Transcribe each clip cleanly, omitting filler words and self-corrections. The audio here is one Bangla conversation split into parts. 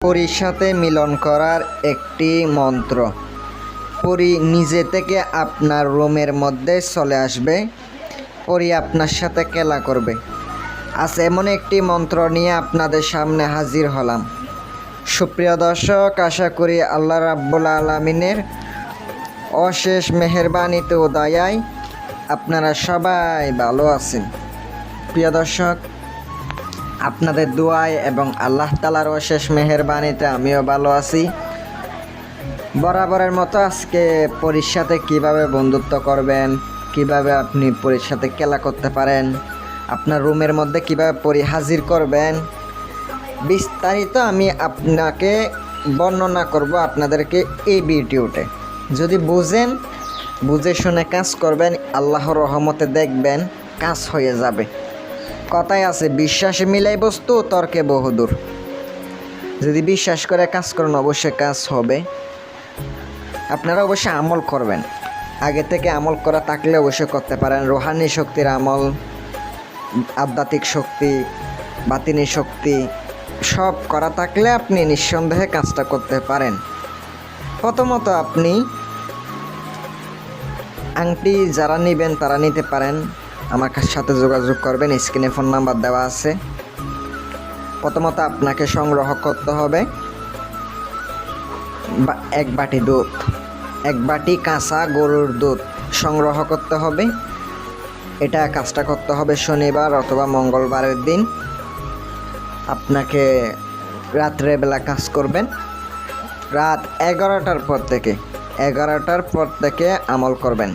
পরীর সাথে মিলন করার একটি মন্ত্র। পরী নিজে থেকে আপনার রুমের মধ্যে চলে আসবে, পরী আপনার সাথে খেলা করবে। আজ এমন একটি মন্ত্র নিয়ে আপনাদের সামনে হাজির হলাম। সুপ্রিয় দর্শক, আশা করি আল্লাহ রাব্বুল আলামিনের অশেষ মেহেরবানিতে ও দয়ায় আপনারা সবাই ভালো আছেন। প্রিয় দর্শক, আপনাদের দোয়ায় এবং আল্লাহ তাআলার অশেষ মেহেরবানিতে আমিও ভালো আছি। বরাবরের মতো আজকে পরীর সাথে কীভাবে বন্ধুত্ব করবেন, কিভাবে আপনি পরীর সাথে খেলা করতে পারেন, আপনার রুমের মধ্যে কিভাবে পরী হাজির করবেন, বিস্তারিত আমি আপনাকে বর্ণনা করব আপনাদেরকে এই ভিডিওতে। যদি বুঝে শুনে কাজ করবেন, আল্লাহর রহমতে দেখবেন কাজ হয়ে যাবে। কথায় আছে, বিশ্বাসে মিলাই বস্তু, তর্কে বহুদূর। যদি বিশ্বাস করে কাজ করেন অবশ্যই কাজ হবে। আপনারা অবশ্যই আমল করবেন, আগে থেকে আমল করা থাকলে অবশ্যই করতে পারেন। রুহানি শক্তির আমল, আধ্যাত্মিক শক্তি, বাতিনি শক্তি সব করা থাকলে আপনি নিঃসন্দেহে কাজটা করতে পারেন। প্রথমত আপনি আংটি যারা নেবেন তারা নিতে পারেন, আমার সাথে যোগাযোগ করবেন, স্ক্রিনে ফোন নাম্বার দেওয়া আছে। প্রথমত আপনাকে সংগ্রহ করতে হবে এক বাটি দুধ, এক বাটি কাঁচা গরুর দুধ সংগ্রহ করতে হবে। এটা কাজটা করতে হবে শনিবার অথবা মঙ্গলবারের দিন। আপনাকে রাত্রেবেলা কাজ করবেন, রাত 11টার পর থেকে আমল করবেন।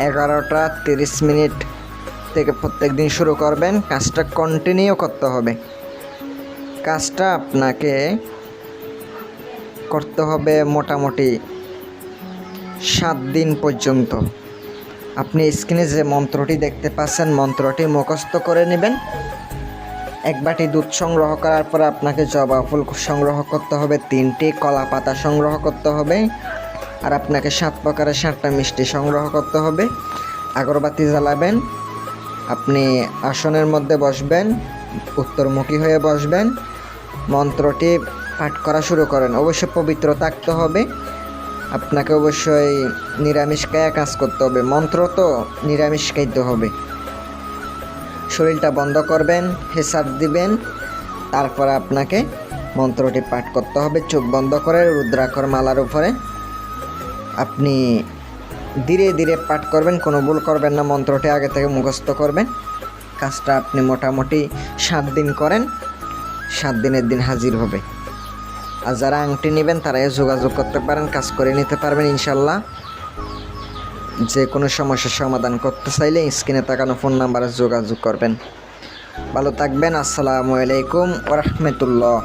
11:30 থেকে প্রত্যেক দিন শুরু করবেন। কাজটা কন্টিনিউ করতে হবে। কাজটা আপনাকে করতে হবে মোটামুটি 7 দিন পর্যন্ত। আপনি স্ক্রিনে যে মন্ত্রটি দেখতে পাচ্ছেন, মন্ত্রটি মুখস্থ করে নেবেন। এক বাটি দুধ সংগ্রহ করার পর আপনাকে জবা ফুল সংগ্রহ করতে হবে, 3টি কলা পাতা সংগ্রহ করতে হবে, আর আপনাকে 7 প্রকারের 7টা মিষ্টি সংগ্রহ করতে হবে। আগরবাতি জ্বালাবেন, আপনি আসনের মধ্যে বসবেন, উত্তরমুখী হয়ে বসবেন, মন্ত্রটি পাঠ করা শুরু করেন। অবশ্যই পবিত্র থাকতে হবে, আপনাকে অবশ্যই নিরামিষ খায়া কাজ করতে হবে। মন্ত্র তো নিরামিষ খাইতে হবে। শরীরটা বন্ধ করবেন, হিসাব দিবেন, তারপর আপনাকে মন্ত্রটি পাঠ করতে হবে চোখ বন্ধ করে রুদ্রাক্ষর মালার উপরে। আপনি ধীরে ধীরে পাঠ করবেন, কোনো ভুল করবেন না। মন্ত্রটি আগে থেকে মুখস্থ করবেন। কাজটা আপনি মোটামুটি 7 দিন করেন, 7 দিনের দিন হাজির হবে। আর যারা আংটি নেবেন তারাই যোগাযোগ করতে পারেন, কাজ করে নিতে পারবেন ইনশাল্লাহ। যে কোনো সমস্যার সমাধান করতে চাইলে স্ক্রিনে তাকানো ফোন নাম্বারে যোগাযোগ করবেন। ভালো থাকবেন। আসসালামু আলাইকুম ওয়া রাহমাতুল্লাহ।